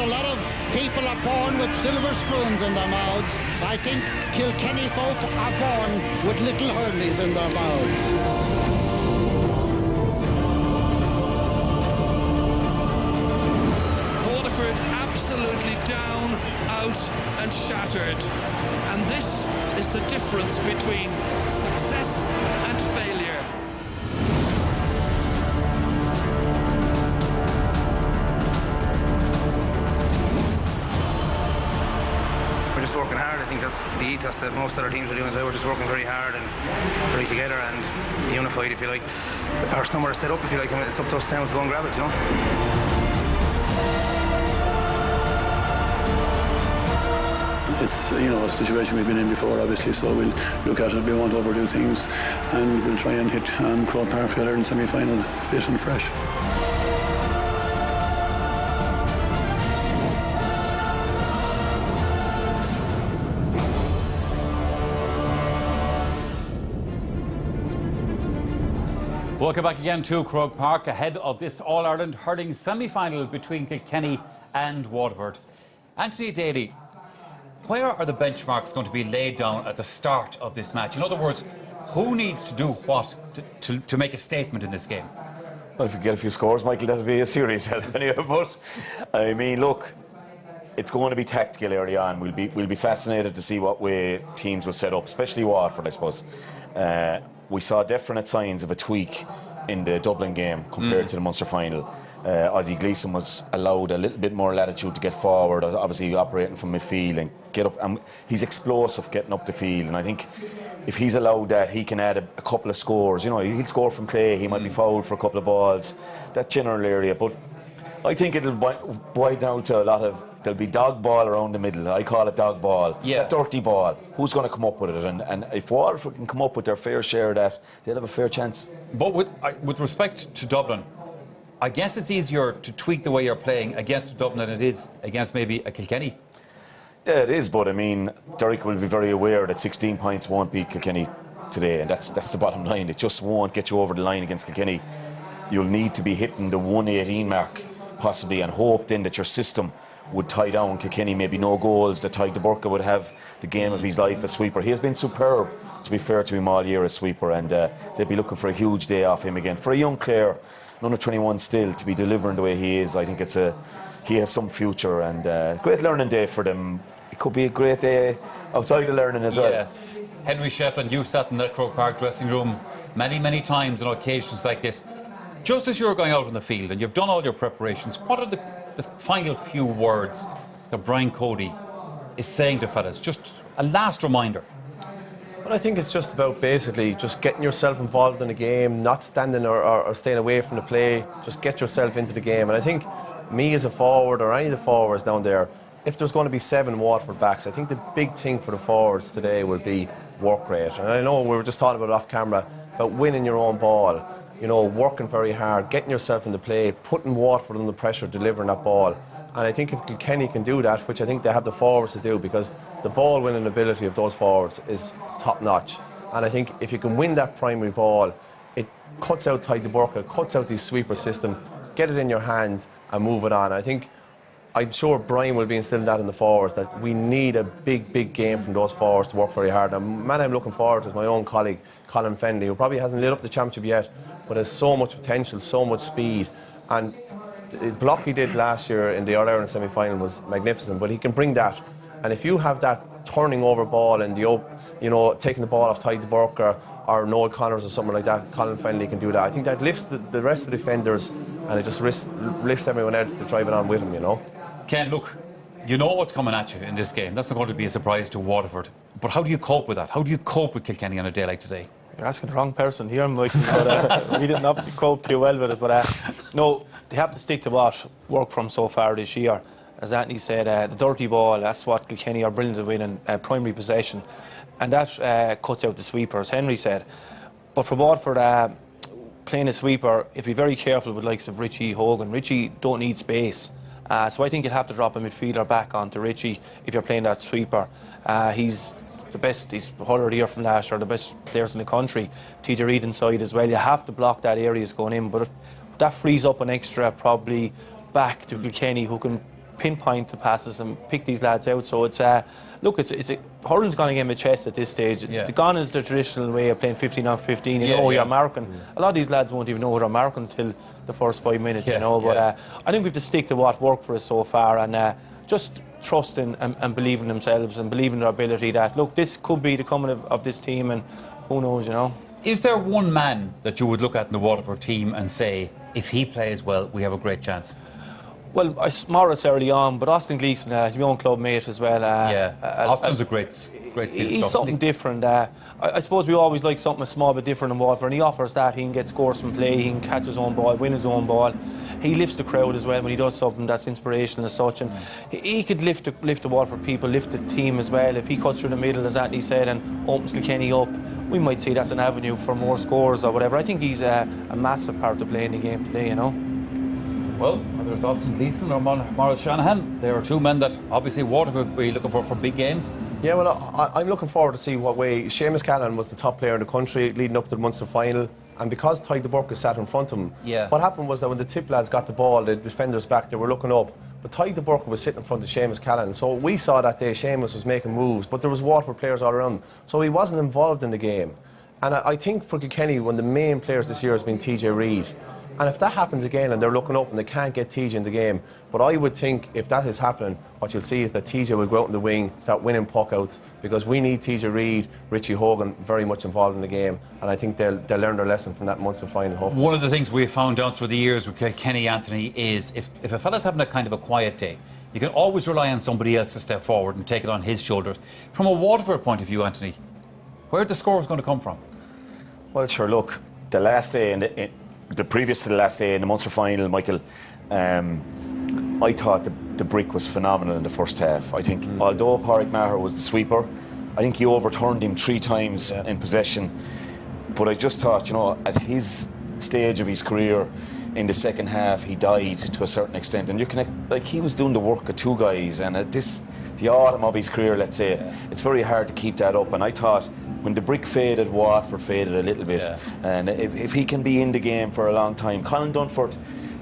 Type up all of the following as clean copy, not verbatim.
lot of people are born with silver spoons in their mouths. I think Kilkenny folk are born with little hurleys in their mouths. Waterford absolutely down, out and shattered. And this is the difference between success and failure. We're just working hard. I think that's the ethos that most other teams are doing as well. We're just working very hard and very together and unified, if you like. Or somewhere set up, if you like. It's up to us now to go and grab it, you know. It's, you know, a situation we've been in before, obviously, so we'll look at it, we won't overdo things, and we'll try and hit Croke Park together in semi-final, fit and fresh. Welcome back again to Croke Park ahead of this All-Ireland hurling semi-final between Kilkenny and Waterford. Anthony Daly, where are the benchmarks going to be laid down at the start of this match? In other words, who needs to do what to make a statement in this game? Well, if you get a few scores, Michael, that'll be a serious help anyway. But I mean, look, it's going to be tactical early on. We'll be fascinated to see what way teams will set up, especially Waterford, I suppose. We saw definite signs of a tweak in the Dublin game compared to the Munster final. Ozzie Gleeson was allowed a little bit more latitude to get forward, obviously operating from midfield and get up. And he's explosive getting up the field, and I think if he's allowed that, he can add a couple of scores. You know, he'll score from play. He might be fouled for a couple of balls, that general area. But I think it'll boil down to a lot of. There'll be dog ball around the middle. I call it dog ball. Yeah. That dirty ball. Who's going to come up with it? And if Waterford can come up with their fair share of that, they'll have a fair chance. But with respect to Dublin, I guess it's easier to tweak the way you're playing against Dublin than it is against maybe a Kilkenny. Yeah, it is. But I mean, Derek will be very aware that 16 points won't beat Kilkenny today, and that's the bottom line. It just won't get you over the line against Kilkenny. You'll need to be hitting the 118 mark possibly, and hope then that your system would tie down Kilkenny. Maybe no goals, that Tadhg de Burca would have the game of his life as sweeper. He has been superb, to be fair to him, all year as sweeper, and they'd be looking for a huge day off him again. For a young player, under 21 still, to be delivering the way he is, I think he has some future, and great learning day for them. It could be a great day outside of learning as well. Henry Shefflin, you've sat in that Croke Park dressing room many times on occasions like this. Just as you're going out on the field and you've done all your preparations, what are the final few words that Brian Cody is saying to fellas? Just a last reminder. Well, I think it's just about basically just getting yourself involved in the game, not standing or staying away from the play. Just get yourself into the game. And I think me as a forward, or any of the forwards down there, if there's going to be 7 Waterford backs, I think the big thing for the forwards today will be work rate. And I know we were just talking about it off camera, about winning your own ball. You know, working very hard, getting yourself into play, putting Waterford under pressure, delivering that ball. And I think if Kilkenny can do that, which I think they have the forwards to do, because the ball winning ability of those forwards is top notch. And I think if you can win that primary ball, it cuts out Tadhg de Burca, cuts out the sweeper system, get it in your hand and move it on. I'm sure Brian will be instilling that in the forwards, that we need a big game from those forwards to work very hard. And man, I'm looking forward to my own colleague, Colin Fennelly, who probably hasn't lit up the championship yet, but has so much potential, so much speed. And the block he did last year in the All-Ireland semi-final was magnificent, but he can bring that. And if you have that turning over ball and taking the ball off Tadhg de Burca or Noel Connors or something like that, Colin Fennelly can do that. I think that lifts the rest of the defenders, and it just lifts everyone else to drive it on with him, you know. Ken, look, you know what's coming at you in this game. That's not going to be a surprise to Waterford. But how do you cope with that? How do you cope with Kilkenny on a day like today? You're asking the wrong person here, Michael, but we didn't have to cope too well with it. But no, they have to stick to what worked from so far this year. As Anthony said, the dirty ball, that's what Kilkenny are brilliant at winning, primary possession. And that cuts out the sweeper, as Henry said. But for Waterford, playing a sweeper, you have to be very careful with the likes of Richie Hogan. Richie don't need space. So I think you'll have to drop a midfielder back onto Richie if you're playing that sweeper. He's the best, he's hurler here from last year, the best players in the country. TJ Reid inside as well. You have to block that area is going in, but that frees up an extra probably back to Kilkenny who can pinpoint the passes and pick these lads out. So it's look, it's hurling's gone a game of chess at this stage. Yeah. Gone is the traditional way of playing 15 on 15. You Yeah, know yeah. you're marking. A lot of these lads won't even know what they're marking until the first 5 minutes. Yeah, You know, but yeah. I think we have to stick to what worked for us so far and just trust in and believe in themselves and believe in their ability. That look, this could be the coming of this team, and who knows, you know. Is there one man that you would look at in the Waterford team and say, if he plays well, we have a great chance? Well, Morris early on, but Austin Gleeson, he's my own club mate as well. Austin's a great bit of He's stuff, something isn't he? different. I suppose we always like something a small bit different in Waterford, and he offers that. He can get scores from play, he can catch his own ball, win his own ball. He lifts the crowd as well when he does something that's inspirational as such, and he could lift the Waterford people, lift the team as well. If he cuts through the middle, as Anthony said, and opens Kilkenny up, we might see that's an avenue for more scores or whatever. I think he's a massive part to play in the game today, you know. Well, whether it's Austin Gleeson or Morris Shanahan, there are two men that obviously Waterford will be looking for big games. Yeah, well, I'm looking forward to see what way. Seamus Callan was the top player in the country leading up to the Munster final, and because Ty de Burke is sat in front of him, Yeah. what happened was that when the tip lads got the ball, the defenders back, they were looking up, but Ty de Burke was sitting in front of Seamus Callan. So we saw that day Seamus was making moves, but there was Waterford players all around, so he wasn't involved in the game. And I think for Kilkenny, one of the main players this year has been TJ Reid. And if that happens again and they're looking up and they can't get TJ in the game, but I would think if that is happening, what you'll see is that TJ will go out in the wing, start winning puck outs, because we need TJ Reid, Richie Hogan very much involved in the game, and I think they'll learn their lesson from that Munster final, hopefully. One of the things we've found down through the years with Kilkenny, Anthony, is if a fella's having a kind of a quiet day, you can always rely on somebody else to step forward and take it on his shoulders. From a Waterford point of view, Anthony, where are the scores going to come from? Well, sure, look, the last day, the previous to the last day in the Munster final, Michael, I thought the brick was phenomenal in the first half. I think, although Pádraig Maher was the sweeper, I think he overturned him 3 times in possession. But I just thought, you know, at his stage of his career, in the second half, he died to a certain extent. And you can, like, he was doing the work of 2 guys, and at the autumn of his career, let's say, it's very hard to keep that up. And I thought, when the brick faded, Waterford faded a little bit. Yeah. And if he can be in the game for a long time, Colin Dunford,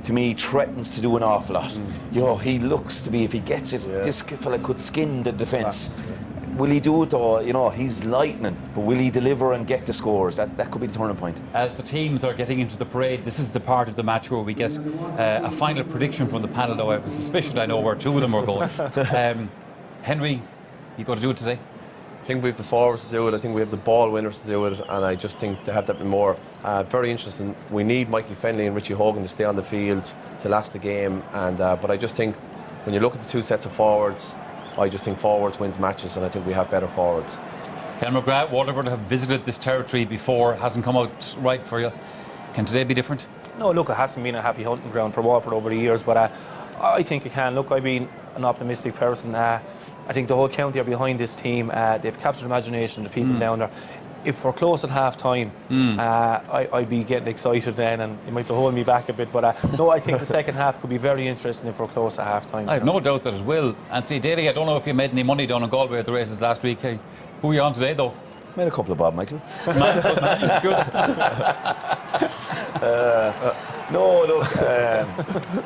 to me, threatens to do an awful lot. You know, he looks to be, if he gets it, this fella could skin the defence. Will he do it though? You know, he's lightning, but will he deliver and get the scores? That could be the turning point. As the teams are getting into the parade, this is the part of the match where we get a final prediction from the panel, though I have a suspicion I know where 2 of them are going. Henry, you got to do it today? I think we have the forwards to do it. I think we have the ball winners to do it, and I just think to have that bit more very interesting. We need Michael Fennelly and Richie Hogan to stay on the field to last the game, and but I just think when you look at the 2 sets of forwards, I just think forwards wins matches, and I think we have better forwards. Ken McGrath, Waterford have visited this territory before, hasn't come out right for you. Can today be different? No, look, it hasn't been a happy hunting ground for Waterford over the years, but I think it can. Look, I've been an optimistic person. I think the whole county are behind this team. They've captured imagination of the people down there. If we're close at half time, I'd be getting excited then, and you might be holding me back a bit. But no, I think the second half could be very interesting if we're close at half time. I have no doubt that it will. Anthony Daly, I don't know if you made any money down in Galway at the races last week. Hey, who are you on today, though? Made a couple of bob, Michael. Good. No, look,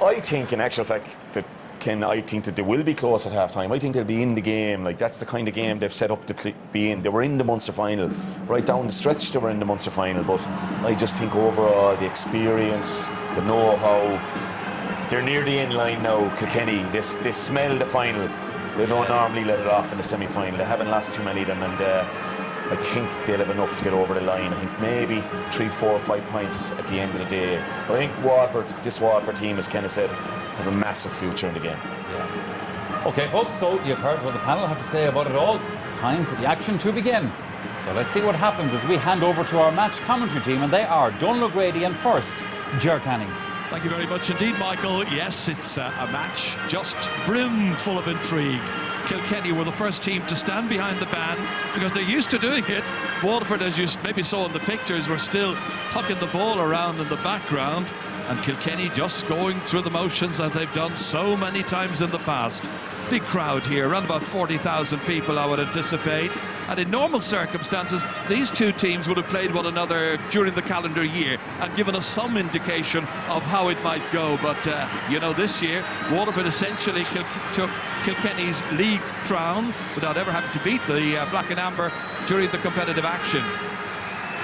I think in actual fact that I think that they will be close at half time. I think they'll be in the game. Like, that's the kind of game they've set up to be in. They were in the Munster final. Right down the stretch they were in the Munster final. But I just think overall the experience, the know-how, they're near the end line now, Kilkenny. They smell the final. They don't normally let it off in the semi-final. They haven't lost too many of them, and I think they'll have enough to get over the line. I think maybe 3, 4, 5 points at the end of the day. But I think this Waterford team, as Kenneth said, have a massive future in the game. Yeah. OK, folks, so you've heard what the panel have to say about it all. It's time for the action to begin. So let's see what happens as we hand over to our match commentary team, and they are Donal O'Grady and first, Ger Canning. Thank you very much indeed, Michael. Yes, it's a match just brim full of intrigue. Kilkenny were the first team to stand behind the band because they're used to doing it. Waterford, as you maybe saw in the pictures, were still tucking the ball around in the background, and Kilkenny just going through the motions as they've done so many times in the past. Big crowd here, around about 40,000 people I would anticipate. And in normal circumstances, these two teams would have played one another during the calendar year and given us some indication of how it might go. But, you know, this year, Waterford essentially took Kilkenny's league crown without ever having to beat the Black and Amber during the competitive action.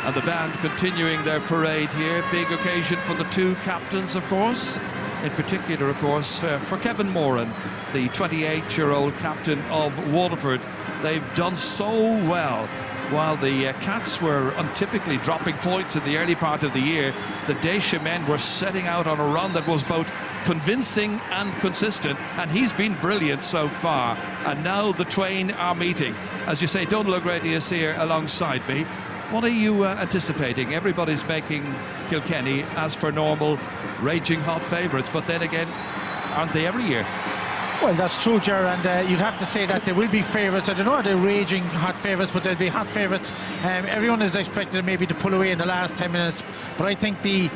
And the band continuing their parade here. Big occasion for the two captains, of course. In particular, of course, for Kevin Moran, the 28-year-old captain of Waterford. They've done so well. While the Cats were untypically dropping points in the early part of the year, the Dacia men were setting out on a run that was both convincing and consistent, and he's been brilliant so far. And now the twain are meeting. As you say, Donal O'Grady is here alongside me. What are you anticipating? Everybody's making Kilkenny, as per normal, raging hot favourites, but then again, aren't they every year? Well, that's true, Ger, and you'd have to say that there will be favourites. I don't know, are they raging hot favourites, but there'll be hot favourites. Everyone is expected maybe to pull away in the last 10 minutes, but I think the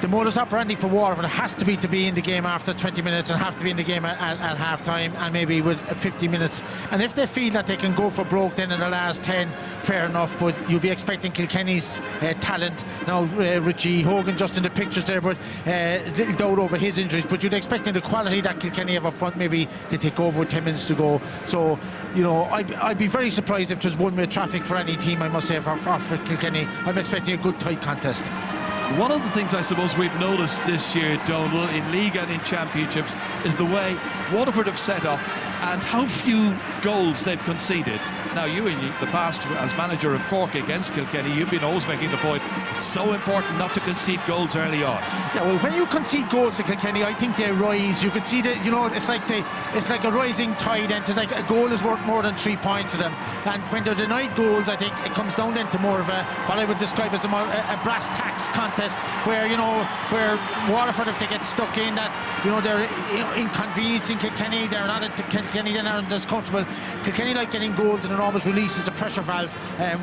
modus operandi for Waterford has to be in the game after 20 minutes and have to be in the game at half time and maybe with 50 minutes. And if they feel that they can go for broke then in the last 10, fair enough, but you'll be expecting Kilkenny's talent. Now, Richie Hogan just in the pictures there, but a little doubt over his injuries, but you'd expect the quality that Kilkenny have up front maybe to take over with 10 minutes to go. So, you know, I'd be very surprised if there's one-way traffic for any team, I must say, for Kilkenny. I'm expecting a good tight contest. One of the things I suppose we've noticed this year, Donal, in league and in championships, is the way Waterford have set up and how few goals they've conceded. Now, you in the past, as manager of Cork against Kilkenny, you've been always making the point, it's so important not to concede goals early on. Yeah, well, when you concede goals to Kilkenny, I think they rise. You can see that, you know, it's like a rising tide, and it's like a goal is worth more than 3 points to them. And when they're denied goals, I think it comes down then to more of what I would describe as a brass tacks contest, where, you know, where Waterford, if they get stuck in that, you know, they're inconveniencing Kilkenny, they're not at Kilkenny, they're not as comfortable. Kilkenny like getting goals, and it almost releases the pressure valve.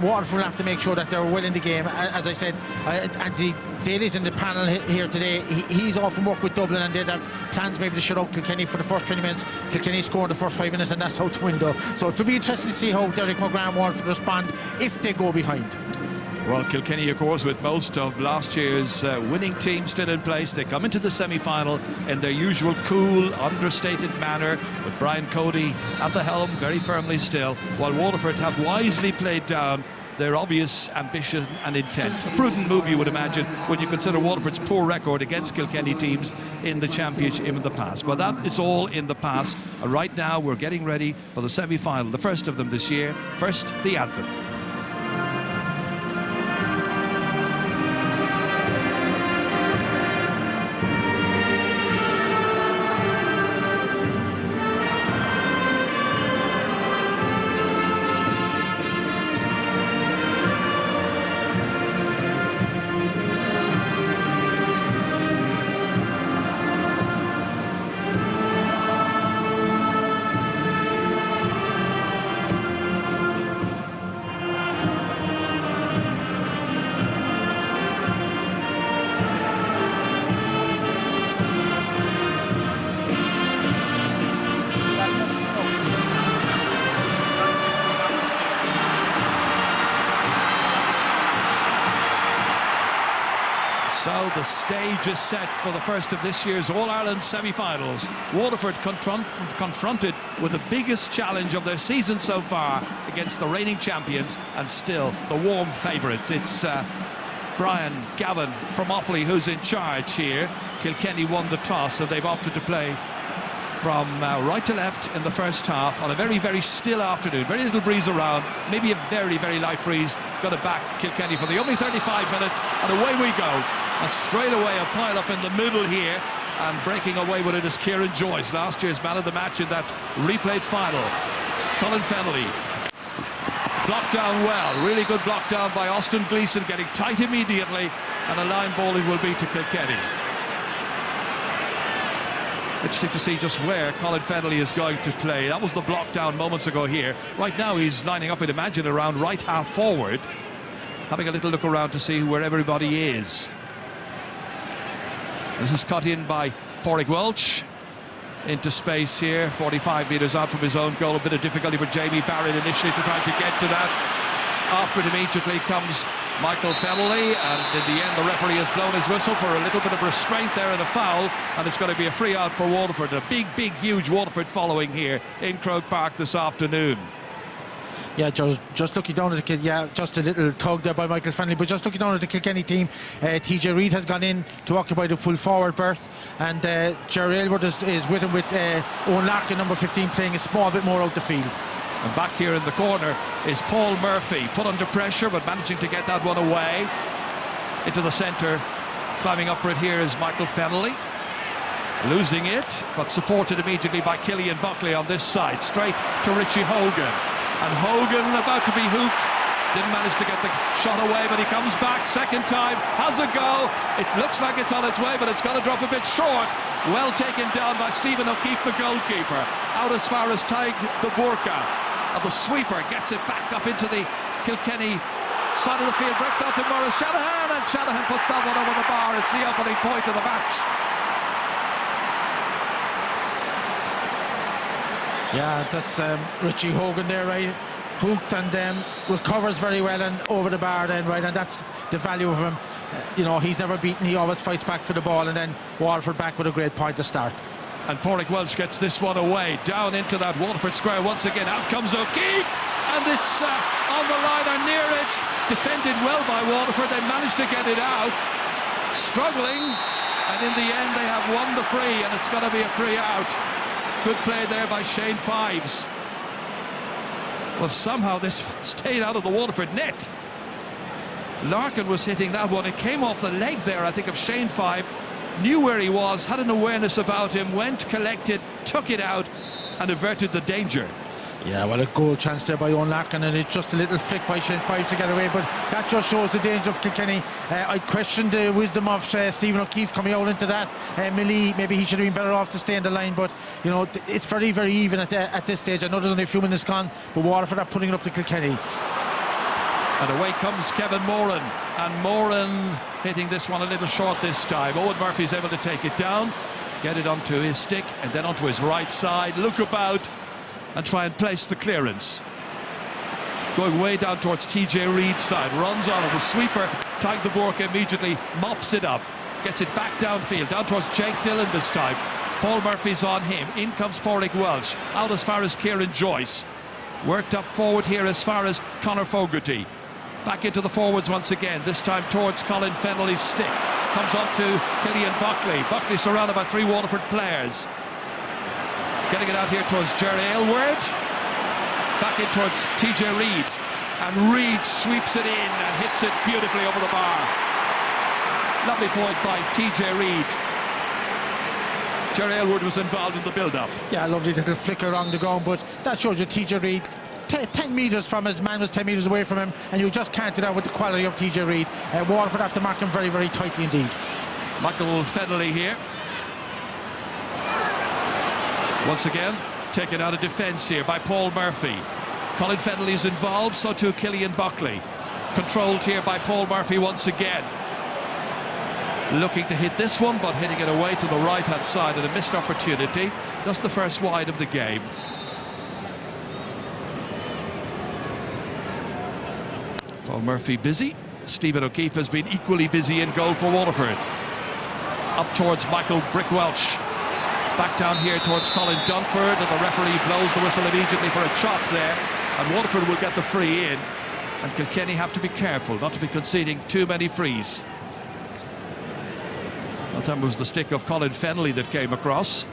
Waterford will have to make sure that they're well in the game. As I said, Anthony Daly's in the panel here today. He's off from work with Dublin, and they'd have plans maybe to shut out Kilkenny for the first 20 minutes. Kilkenny score in the first 5 minutes, and that's out the window. So it'll be interesting to see how Derek McGrath Waterford respond if they go behind. Well, Kilkenny, of course, with most of last year's winning team still in place, they come into the semi-final in their usual cool, understated manner, with Brian Cody at the helm very firmly still, while Waterford have wisely played down their obvious ambition and intent. A prudent move, you would imagine, when you consider Waterford's poor record against Kilkenny teams in the championship in the past. But that is all in the past. And right now, we're getting ready for the semi-final, the first of them this year. First, the anthem. So the stage is set for the first of this year's All-Ireland semi-finals. Waterford confronted with the biggest challenge of their season so far against the reigning champions and still the warm favourites. It's Brian Gavin from Offaly who's in charge here. Kilkenny won the toss, and they've opted to play from right to left in the first half on a very, very still afternoon. Very little breeze around, maybe a very, very light breeze. Got to back Kilkenny for the only 35 minutes, and away we go. And straight away a pile up in the middle here, and breaking away with it is Kieran Joyce, last year's man of the match in that replayed final. Colin Fennelly blocked down well, really good block down by Austin Gleeson, getting tight immediately, and a line ball it will be to Kilkenny. Interesting to see just where Colin Fennelly is going to play. That was the block down moments ago here. Right now he's lining up, I'd imagine, around right half forward, having a little look around to see where everybody is. This is cut in by Pádraig Welch. into space here, 45 metres out from his own goal. A bit of difficulty for Jamie Barrett initially to try to get to that. After it immediately comes Michael Fennelly, and in the end the referee has blown his whistle for a little bit of restraint there and a foul, and it's going to be a free out for Waterford. A big, huge Waterford following here in Croke Park this afternoon. Yeah, just looking down at the just a little tug there by Michael Fennelly, but just looking down at the Kilkenny team, TJ Reid has gone in to occupy the full forward berth, and Jerry Aylward is with him, with Owen Larkin, number 15, playing a small bit more out the field. And back here in the corner is Paul Murphy, put under pressure but managing to get that one away into the centre. Climbing up for it here is Michael Fennelly, losing it but supported immediately by Killian Buckley on this side, straight to Richie Hogan. And Hogan about to be hooped, didn't manage to get the shot away, but he comes back second time, has a go. It looks like it's on its way, but it's going to drop a bit short. Well taken down by Stephen O'Keefe, the goalkeeper. Out as far as Tig the Burka. And the sweeper gets it back up into the Kilkenny side of the field, breaks down to Maurice Shanahan, and Shanahan puts that one over the bar. It's the opening point of the match. Yeah, that's Richie Hogan there, right? Hooked and recovers very well and over the bar then, right? And that's the value of him. You know, he's never beaten, he always fights back for the ball, and then Waterford back with a great point to start. And Pádraig Welch gets this one away, down into that Waterford square once again. Out comes O'Keefe, and it's on the line or near it. Defended well by Waterford, they managed to get it out. Struggling, and in the end they have won the free, and it's going to be a free out. Good play there by Shane Fives. Well, somehow this stayed out of the Waterford net. Larkin was hitting that one. It came off the leg there, I think, of Shane Five. Knew where he was, had an awareness about him, went, collected, took it out, and averted the danger. Yeah, well, a goal chance there by Owen Larkin, and it's just a little flick by Shane Fives to get away, but that just shows the danger of Kilkenny. I questioned the wisdom of Stephen O'Keefe coming out into that. Millie, maybe he should have been better off to stay in the line, but you know, it's very, very even at this stage. I know there's only a few minutes gone, but Waterford are putting it up to Kilkenny. And away comes Kevin Moran, and Moran hitting this one a little short this time. Owen Murphy's able to take it down, get it onto his stick, and then onto his right side, look about, and try and place the clearance. Going way down towards TJ Reid's side, runs on it, the sweeper, Tig the Burka immediately mops it up, gets it back downfield, down towards Jake Dillon this time. Paul Murphy's on him, in comes Pádraig Welch, out as far as Kieran Joyce. Worked up forward here as far as Conor Fogarty. Back into the forwards once again, this time towards Colin Fennelly's stick. Comes on to Killian Buckley. Buckley surrounded by three Waterford players. Getting it out here towards Jerry Aylward. Back in towards TJ Reid. And Reid sweeps it in and hits it beautifully over the bar. Lovely point by TJ Reid. Jerry Aylward was involved in the build-up. Yeah, lovely little flicker along the ground, but that shows you TJ Reid 10 metres from his man was 10 metres away from him, and you just can't do that with the quality of TJ Reid. Waterford have to mark him very, very tightly indeed. Michael Fennelly here. Once again, taken out of defence here by Paul Murphy. Colin Fennelly's involved, so too Killian Buckley. Controlled here by Paul Murphy once again. Looking to hit this one, but hitting it away to the right-hand side at a missed opportunity. Just the first wide of the game. Paul Murphy busy. Stephen O'Keefe has been equally busy in goal for Waterford. Up towards Michael Brick Welch. Back down here towards Colin Dunford, and the referee blows the whistle immediately for a chop there, and Waterford will get the free in, and Kilkenny have to be careful not to be conceding too many frees. That time was the stick of Colin Fennelly that came across.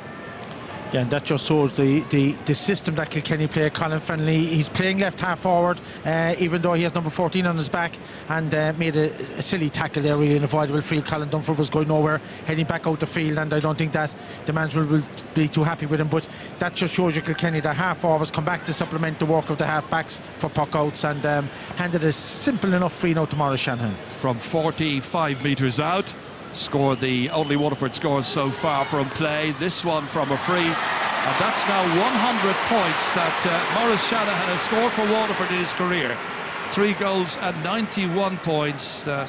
Yeah, and that just shows the system that Kilkenny play. Colin Fennelly, he's playing left half forward, even though he has number 14 on his back, and made a silly tackle there, really an avoidable free. Colin Dunford was going nowhere, heading back out the field, and I don't think that the management will be too happy with him, but that just shows you Kilkenny, the half forwards come back to supplement the work of the half backs for puck outs, and handed a simple enough free now to Maurice Shanahan. From 45 metres out. Scored the only Waterford scores so far from play. This one from a free, and that's now 100 points that Maurice Shanahan has scored for Waterford in his career. 3 goals and 91 points. I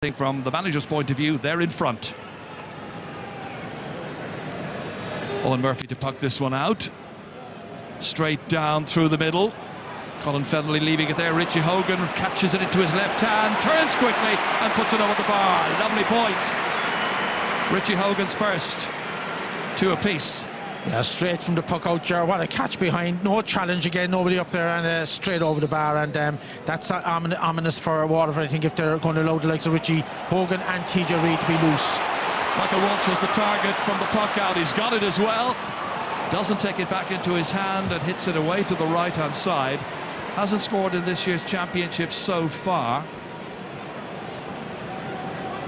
think from the manager's point of view, they're in front. Owen Murphy to puck this one out. Straight down through the middle. Colin Fennelly leaving it there. Richie Hogan catches it into his left hand, turns quickly and puts it over the bar. Lovely point. Richie Hogan's first. 2 apiece. Yeah, straight from the puck out, Ger. What a catch behind. No challenge again, nobody up there, and straight over the bar. And that's ominous for Waterford, I think, if they're going to allow the likes of Richie Hogan and TJ Reid to be loose. Michael Walsh was the target from the puck out. He's got it as well. Doesn't take it back into his hand and hits it away to the right-hand side. Hasn't scored in this year's championship so far.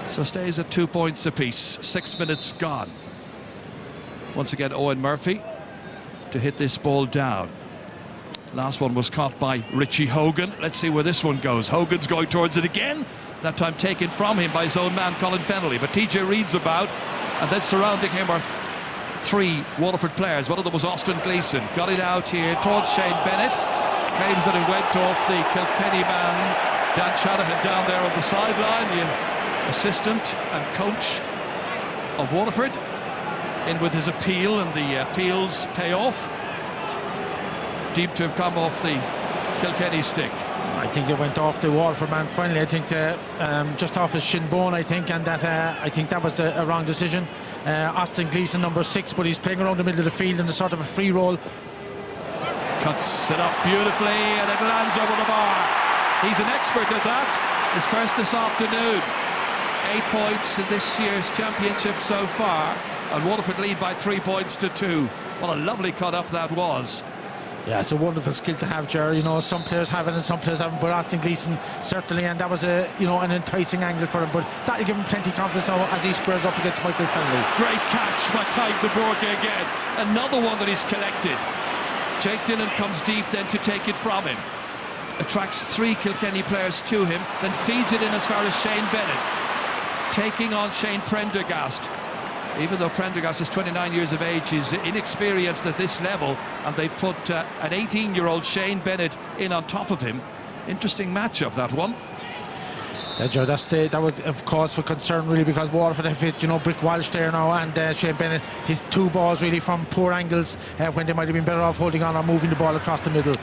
So stays at 2 points apiece. 6 minutes gone. Once again, Owen Murphy to hit this ball down. Last one was caught by Richie Hogan. Let's see where this one goes. Hogan's going towards it again. That time taken from him by his own man, Colin Fennelly. But TJ Reid's about, and then surrounding him are 3 Waterford players. One of them was Austin Gleeson. Got it out here towards Shane Bennett. Claims that it went off the Kilkenny man, Dan Shanahan, down there on the sideline, the assistant and coach of Waterford, in with his appeal, and the appeals pay off. Deemed to have come off the Kilkenny stick. I think it went off the Waterford man finally. I think just off his shin bone, I think, and that I think that was a wrong decision. Austin Gleeson, number 6, but he's playing around the middle of the field in a sort of a free roll. Cuts it up beautifully and it lands over the bar. He's an expert at that. His first this afternoon. 8 points in this year's championship so far, and Waterford lead by 3 points to 2. What a lovely cut up that was. Yeah, it's a wonderful skill to have, Ger. You know, some players have it and some players haven't, but Austin Gleeson certainly, and that was an enticing angle for him, but that'll give him plenty of confidence now as he squares up against Michael Fennelly. Great catch by Tyke de Bourke again. Another one that he's collected. Jake Dillon comes deep then to take it from him. Attracts 3 Kilkenny players to him, then feeds it in as far as Shane Bennett. Taking on Shane Prendergast. Even though Prendergast is 29 years of age, he's inexperienced at this level, and they put an 18-year-old Shane Bennett in on top of him. Interesting matchup, that one. Yeah, Joe, that would have cause for concern really, because Waterford have hit, Brick Walsh there now, and Shane Bennett hit 2 balls really from poor angles when they might have been better off holding on or moving the ball across the middle.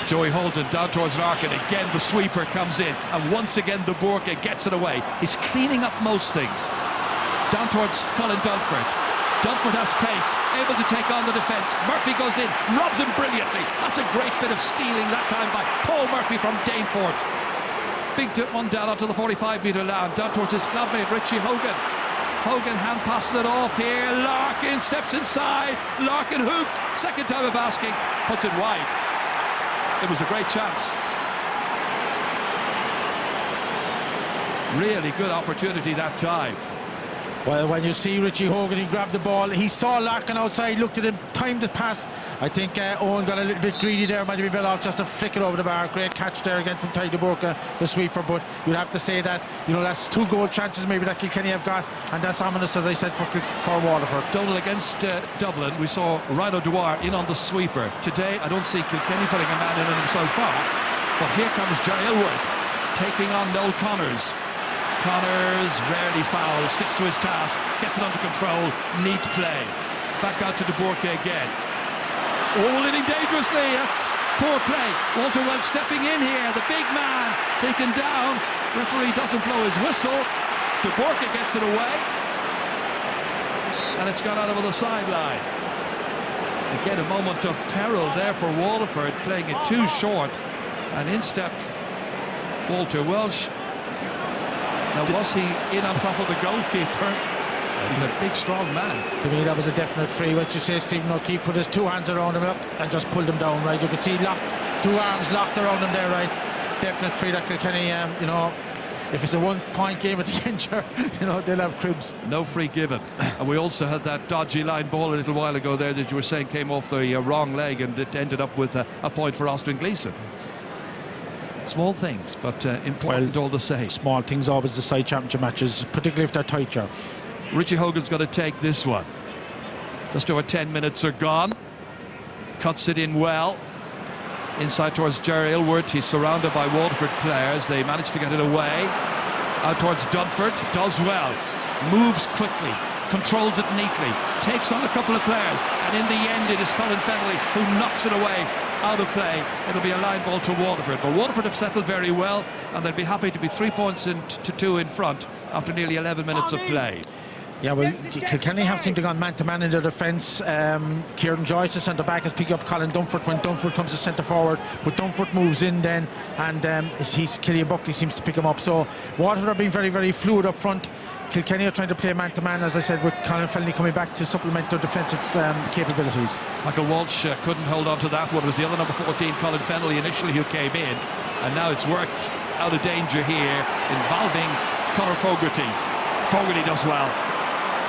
Joey Holden down towards Larkin. Again, the sweeper comes in, and once again, de Bourke gets it away. He's cleaning up most things. Down towards Colin Dunford. Dunford has pace, able to take on the defence. Murphy goes in, robs him brilliantly. That's a great bit of stealing that time by Paul Murphy from Danefort. Big one down onto the 45-metre line, down towards his clubmate Richie Hogan. Hogan hand passes it off here. Larkin steps inside. Larkin hooped. Second time of asking, puts it wide. It was a great chance. Really good opportunity that time. Well, when you see Richie Hogan, he grabbed the ball, he saw Larkin outside, looked at him, timed the pass. I think Owen got a little bit greedy there, might have been better off just to flick it over the bar. Great catch there again from Tyke de Bourke, the sweeper, but you'd have to say that, that's 2 goal chances maybe that Kilkenny have got, and that's ominous, as I said, for Waterford. Donal against Dublin, we saw Rhino Dwyer in on the sweeper. Today, I don't see Kilkenny putting a man in on him so far, but here comes Jerry Elwood taking on Noel Connors. Connors rarely fouls, sticks to his task, gets it under control, neat play. Back out to de Bourke again. Oh, leading dangerously, that's poor play. Walter Wells stepping in here, the big man taken down. Referee doesn't blow his whistle. De Bourke gets it away. And it's gone out over the sideline. Again, a moment of peril there for Waterford, playing it too short. And in stepped Walter Welsh. Now, was he in on top of the goalkeeper? He's a big, strong man. To me, that was a definite free. What you say, Stephen O'Keefe put his 2 hands around him and just pulled him down, right? You could see 2 arms locked around him there, right? Definite free that Kilkenny, if it's a 1-point game at the end, they'll have cribs. No free given. And we also had that dodgy line ball a little while ago there that you were saying came off the wrong leg, and it ended up with a point for Austin Gleeson. Small things, but important all the same. Small things always decide championship matches, particularly if they're tight, Joe. Richie Hogan's got to take this one. Just over 10 minutes are gone. Cuts it in well. Inside towards Jerry Elwood. He's surrounded by Waterford players. They manage to get it away. Out towards Dunford. Does well. Moves quickly. controls it neatly, takes on a couple of players, and in the end it is Colin Fennelly who knocks it away out of play. It'll be a line ball to Waterford, but Waterford have settled very well, and they'll be happy to be 3 points to 2 in front after nearly 11 minutes of play. Yeah, well, Kilkenny have seemed to go man-to-man in their defence. Kieran Joyce, the centre-back, is picking up Colin Dunford when Dunford comes to centre-forward, but Dunford moves in then, and Killian Buckley seems to pick him up. So Waterford are being very, very fluid up front. Kilkenny are trying to play man-to-man, as I said, with Colin Fennelly coming back to supplement their defensive capabilities. Michael Walsh couldn't hold on to that one. It was the other number 14, Colin Fennelly, initially who came in, and now it's worked out of danger here, involving Conor Fogarty. Fogarty does well.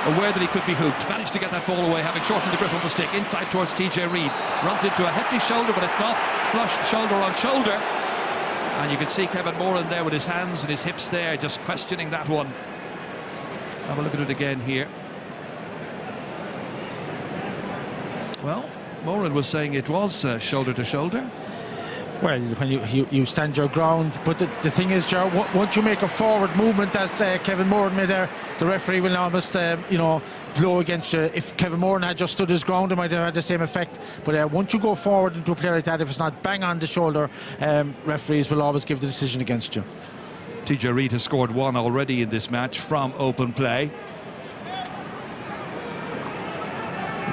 Aware that he could be hooked, managed to get that ball away, having shortened the grip of the stick, inside towards TJ Reid, runs into a hefty shoulder, but it's not flush shoulder on shoulder, and you can see Kevin Moran there with his hands and his hips there, just questioning that one. Have a look at it again here. Well, Moran was saying it was shoulder to shoulder. Well, when you stand your ground, but the thing is, Joe, once you make a forward movement, as Kevin Moran made there, the referee will almost, blow against you. If Kevin Moran had just stood his ground, it might have had the same effect. But once you go forward into a play like that, if it's not bang on the shoulder, referees will always give the decision against you. TJ Reid has scored 1 already in this match from open play.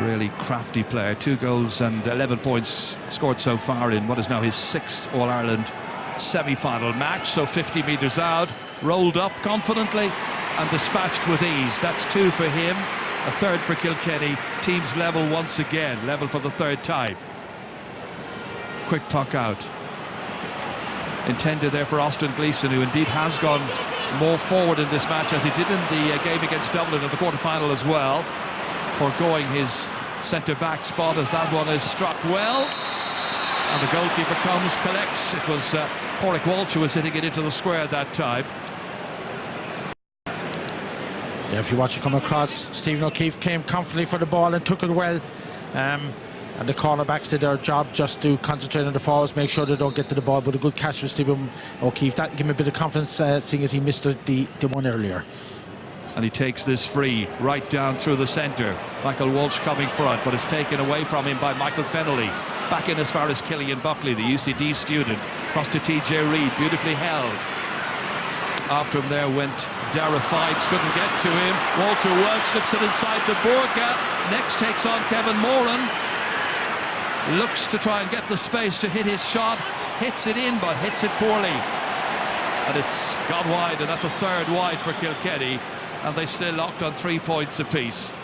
Really crafty player. 2 goals and 11 points scored so far in what is now his 6th All-Ireland semi-final match. So 50 metres out, rolled up confidently and dispatched with ease. That's 2 for him, a 3rd for Kilkenny. Teams level once again, level for the 3rd time. Quick puck out. Intended there for Austin Gleeson, who indeed has gone more forward in this match, as he did in the game against Dublin in the quarter-final as well, foregoing his centre-back spot as that one is struck well. And the goalkeeper comes, collects. It was Pádraig Walsh who was hitting it into the square that time. Yeah, if you watch it come across, Stephen O'Keefe came comfortably for the ball and took it well. And the cornerbacks did their job just to concentrate on the forwards, make sure they don't get to the ball. But a good catch for Stephen O'Keefe. That gave him a bit of confidence, seeing as he missed the one earlier. And he takes this free right down through the centre. Michael Walsh coming front, but it's taken away from him by Michael Fennelly. Back in as far as Killian Buckley, the UCD student. Across to TJ Reid, beautifully held. After him there went Dara Fikes, couldn't get to him. Walter Welch slips it inside the Burka. Next takes on Kevin Moran. Looks to try and get the space to hit his shot. Hits it in, but hits it poorly. And it's gone wide, and that's a 3rd wide for Kilkenny. And they still locked on 3 points apiece.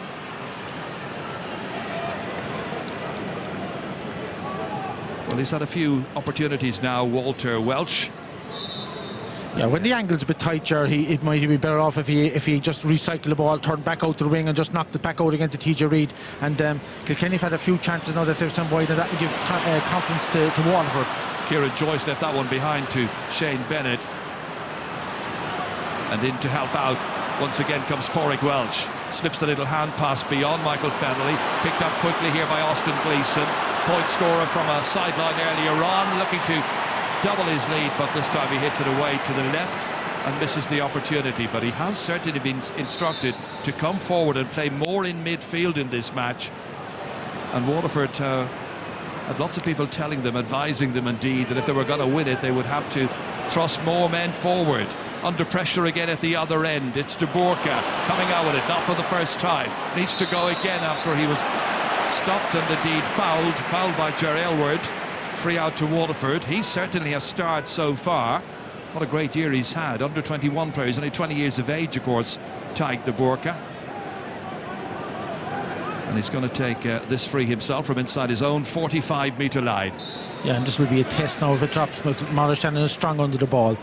Well, he's had a few opportunities now, Walter Welch. Yeah, when the angle's a bit tighter, it might be better off if he just recycled the ball, turned back out to the wing and just knocked it back out again to TJ Reid. And Kilkenny have had a few chances now that they've some wide, and that will give confidence to Waterford. Kieran Joyce left that one behind to Shane Bennett. And in to help out, once again comes Pádraig Welch. Slips the little hand pass beyond Michael Fennelly. Picked up quickly here by Austin Gleeson. Point scorer from a sideline earlier on, looking to double his lead, but this time he hits it away to the left and misses the opportunity. But he has certainly been instructed to come forward and play more in midfield in this match. And Waterford had lots of people telling them, advising them indeed, that if they were going to win it, they would have to thrust more men forward. Under pressure again at the other end. It's De Burka coming out with it, not for the first time. Needs to go again after he was stopped and indeed fouled by Ger Aylward. Free out to Waterford. He certainly has starred so far. What a great year he's had. Under 21 players, only 20 years of age, of course, Tadhg De Burka. And he's going to take this free himself from inside his own 45-metre line. Yeah, and this will be a test now if it drops, because Maurice Shanahan is strong under the ball.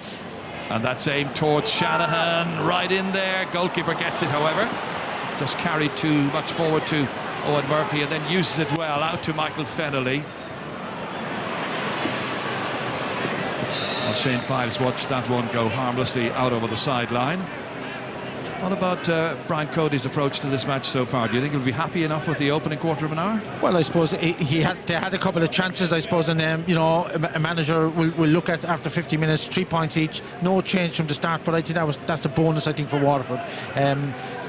And that's aimed towards Shanahan, right in there. Goalkeeper gets it, however. Just carried too much forward to Owen Murphy, and then uses it well out to Michael Fennelly. Well, Shane Fives watched that one go harmlessly out over the sideline. What about Brian Cody's approach to this match so far? Do you think he'll be happy enough with the opening quarter of an hour? Well, I suppose they had a couple of chances, I suppose, and a manager will look at after 50 minutes, 3 points each, no change from the start. But I think that's a bonus, I think, for Waterford.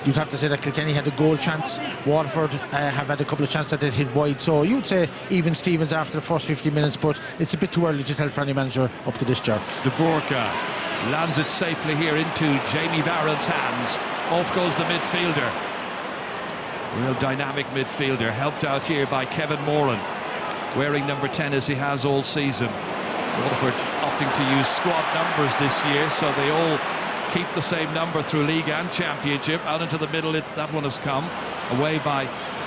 you'd have to say that Kilkenny had a goal chance. Waterford have had a couple of chances that they hit wide. So you'd say even Stevens after the first 50 minutes, but it's a bit too early to tell for any manager up to this job. De Borca lands it safely here into Jamie Barron's hands. Off goes the midfielder. Real dynamic midfielder, helped out here by Kevin Moran, wearing number 10 as he has all season. Waterford opting to use squad numbers this year, so they all keep the same number through league and championship. Out into the middle, that one has come away by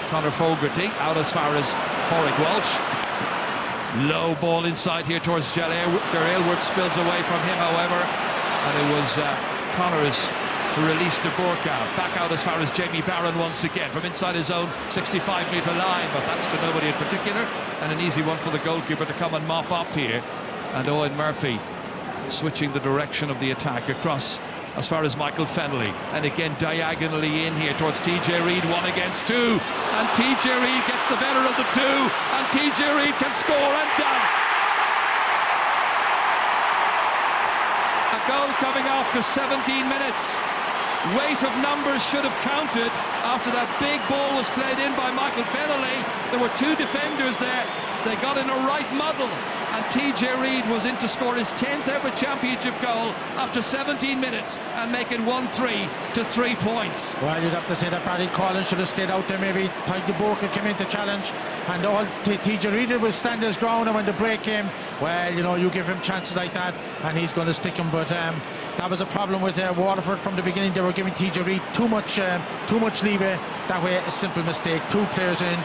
Conor Fogarty, out as far as Boric Walsh. Low ball inside here towards Ger Aylward, spills away from him, however, and it was Connors who released De Borca. Back out as far as Jamie Barron once again from inside his own 65-metre line, but that's to nobody in particular, and an easy one for the goalkeeper to come and mop up here. And Owen Murphy switching the direction of the attack across as far as Michael Fennelly, and again diagonally in here towards TJ Reid, 1 against 2, and TJ Reid gets the better of the 2, and TJ Reid can score and does. A goal coming after 17 minutes. Weight of numbers should have counted after that big ball was played in by Michael Fennelly. There were 2 defenders there. They got in a right muddle, and TJ Reid was in to score his 10th ever championship goal after 17 minutes and make it 1-3 to 3 points. Well, you'd have to say that Barry Collins should have stayed out there. Maybe Ty De Borca came in to challenge, and all TJ Reid did was stand his ground, and when the break came, well, you know, you give him chances like that and he's going to stick him. But that was a problem with Waterford from the beginning. They were giving TJ Reid too much leeway. That way, a simple mistake, 2 players in,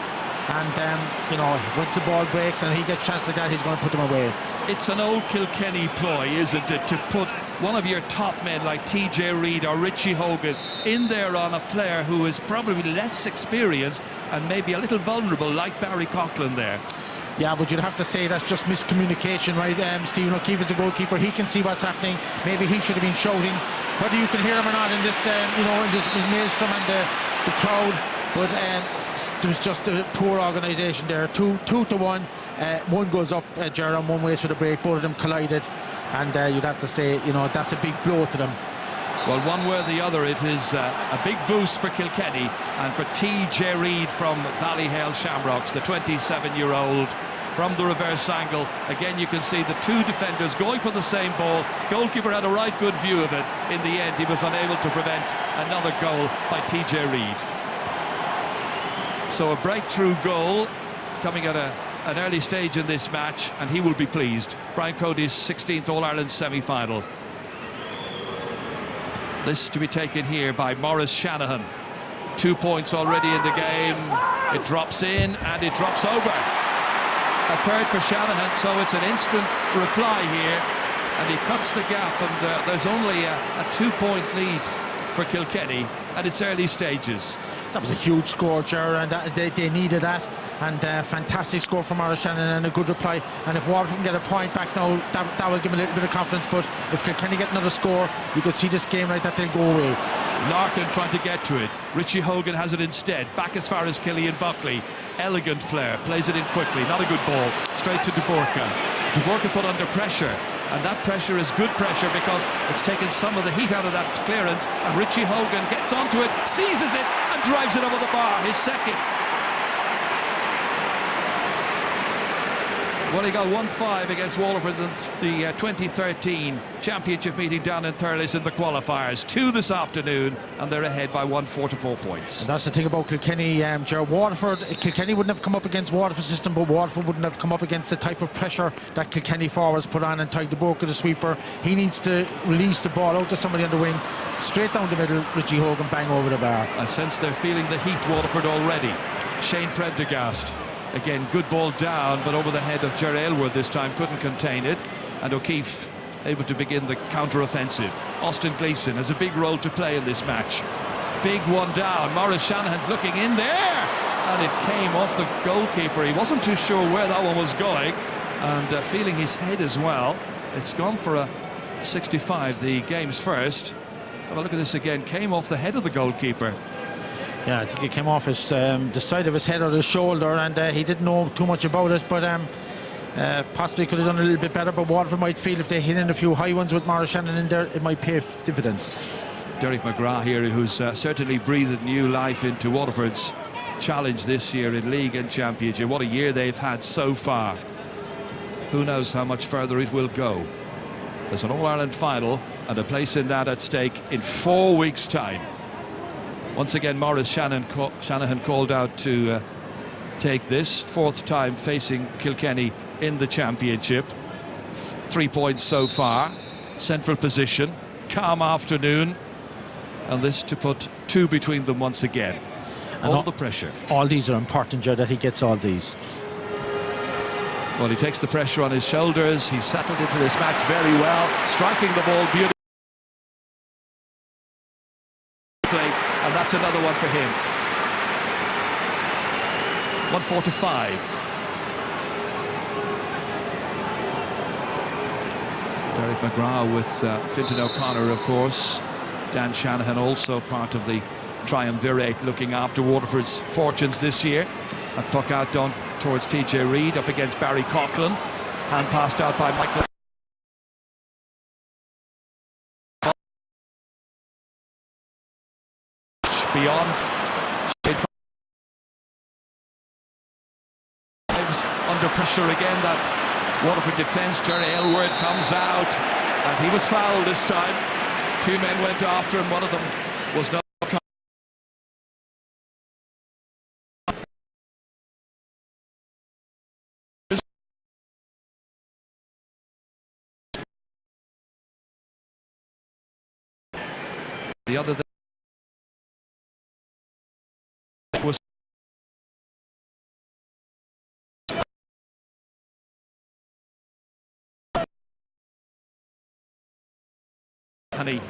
and you know, once the ball breaks and he gets a chance like that, he's going to put them away. It's an old Kilkenny ploy, isn't it, to put one of your top men like TJ Reid or Richie Hogan in there on a player who is probably less experienced and maybe a little vulnerable, like Barry Coughlin there. Yeah, but you'd have to say that's just miscommunication, right? Stephen O'Keefe is the goalkeeper. He can see what's happening. Maybe he should have been shouting, whether you can hear him or not in this, you know, in this maelstrom and the crowd. But there was just a poor organisation there. 2 to 1. One goes up, Gerard, one waits for the break. Both of them collided, and you'd have to say, you know, that's a big blow to them. Well, one way or the other, it is a big boost for Kilkenny and for TJ Reid from Ballyhale Shamrocks, the 27-year-old from the reverse angle. Again, you can see the 2 defenders going for the same ball. Goalkeeper had a right good view of it. In the end, he was unable to prevent another goal by TJ Reid. So a breakthrough goal coming at an early stage in this match, and he will be pleased. Brian Cody's 16th All-Ireland semi-final. This to be taken here by Maurice Shanahan. 2 points already in the game. It drops in and it drops over. A third for Shanahan, so it's an instant reply here, and he cuts the gap, and there's only a 2-point lead for Kilkenny at its early stages. That was a huge score, Gerard, and they needed that. And fantastic score from Maurice Shannon and a good reply. And if Waterford can get a point back now, that will give them a little bit of confidence. But if Kilkenny get another score, you could see this game like that, they'll go away. Larkin trying to get to it. Richie Hogan has it instead. Back as far as Killian Buckley. Elegant player, plays it in quickly. Not a good ball. Straight to De Borca. De Borca put under pressure. And that pressure is good pressure because it's taken some of the heat out of that clearance. And Richie Hogan gets onto it, seizes it, and drives it over the bar. His second. Well, he got 1-5 against Waterford in the 2013 championship meeting down in Thurles in the qualifiers. 2 this afternoon, and they're ahead by 4 to 4 points. And that's the thing about Kilkenny, Waterford. Kilkenny wouldn't have come up against Waterford's system, but Waterford wouldn't have come up against the type of pressure that Kilkenny forwards put on. And Ty De Borca, the sweeper, he needs to release the ball out to somebody on the wing, straight down the middle. Richie Hogan bang over the bar. I sense they're feeling the heat, Waterford, already. Shane Prendergast. Again, good ball down, but over the head of Ger Aylward this time, couldn't contain it. And O'Keefe able to begin the counter-offensive. Austin Gleeson has a big role to play in this match. Big one down. Maurice Shanahan's looking in there, and it came off the goalkeeper. He wasn't too sure where that one was going, and feeling his head as well. It's gone for a 65, the game's first. Have a look at this again. Came off the head of the goalkeeper. Yeah, I think it came off his the side of his head or his shoulder, and he didn't know too much about it, but possibly could have done a little bit better. But Waterford might feel if they hit in a few high ones with Maurice Shannon in there, it might pay dividends. Derek McGrath here, who's certainly breathed new life into Waterford's challenge this year in League and Championship. What a year they've had so far. Who knows how much further it will go. There's an All-Ireland final and a place in that at stake in 4 weeks' time. Once again, Maurice Shanahan called out to take this, 4th time facing Kilkenny in the Championship. 3 points so far, central position, calm afternoon, and this to put 2 between them once again. And all the pressure. All these are important, Joe, that he gets all these. Well, he takes the pressure on his shoulders. He's settled into this match very well, striking the ball beautifully. And that's another one for him. 145. Derek McGrath with Fintan O'Connor, of course. Dan Shanahan also part of the triumvirate looking after Waterford's fortunes this year. A puck out down towards TJ Reid up against Barry Coughlin. Hand passed out by Michael. Beyond. Under pressure again, that Waterford defence. Jerry Aylward comes out, and he was fouled this time. 2 men went after him, one of them was no. The other was Honey.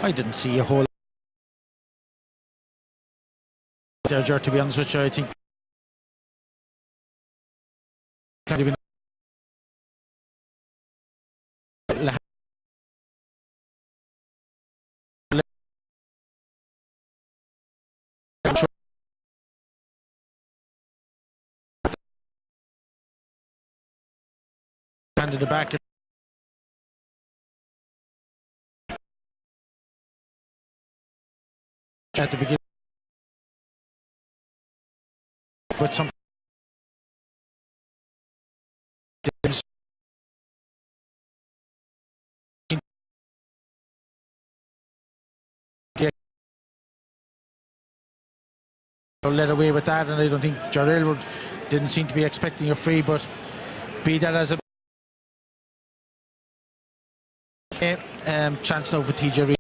I didn't see a whole there, Ger, to be honest with you. I think handed it back at the beginning, but some led away with that, and I don't think Ger Aylward didn't seem to be expecting a free, but be that as a chance now for TJ Reid.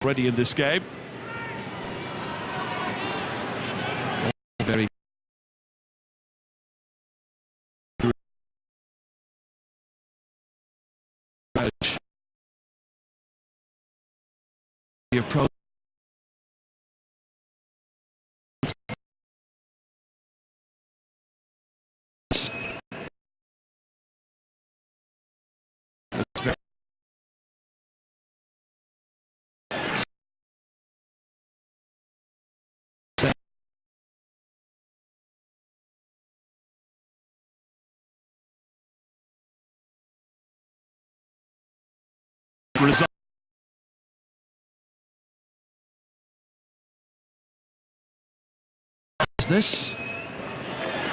Already in this game. Very the approach. Result. This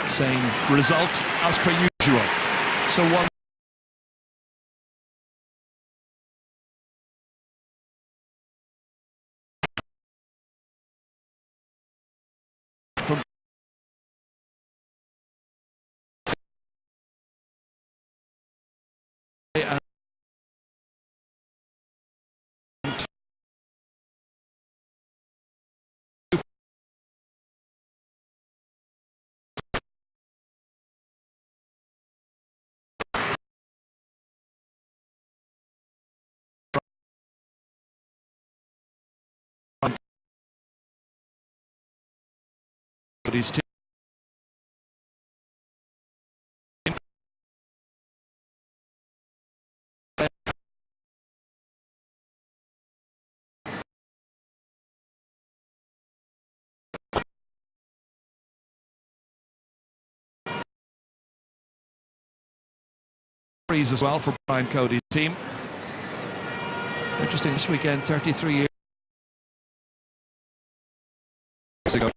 saying result as per usual. So one. From Cody's team. As well for Brian Cody's team. Interesting this weekend, 33 years ago.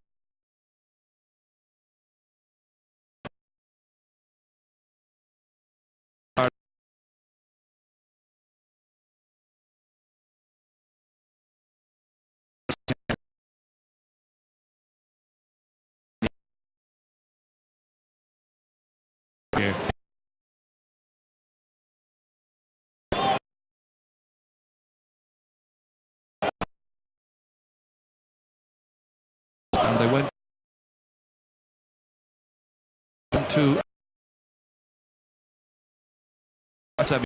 Yeah. And they went to and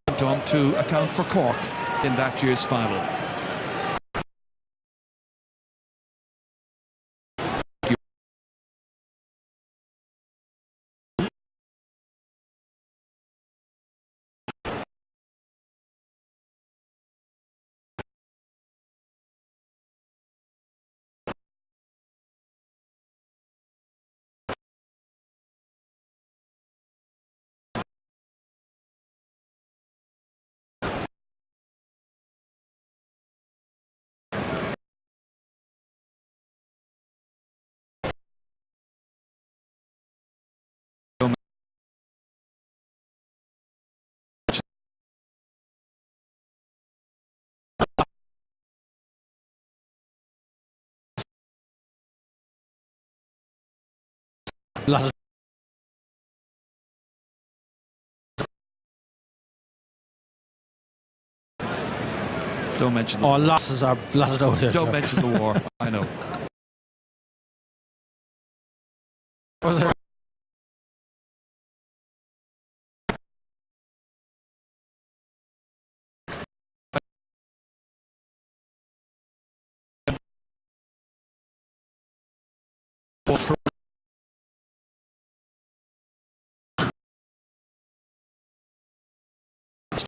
went on to account for Cork in that year's final. Don't mention the war. Losses are blotted out here. Don't mention the war. I know. Was there For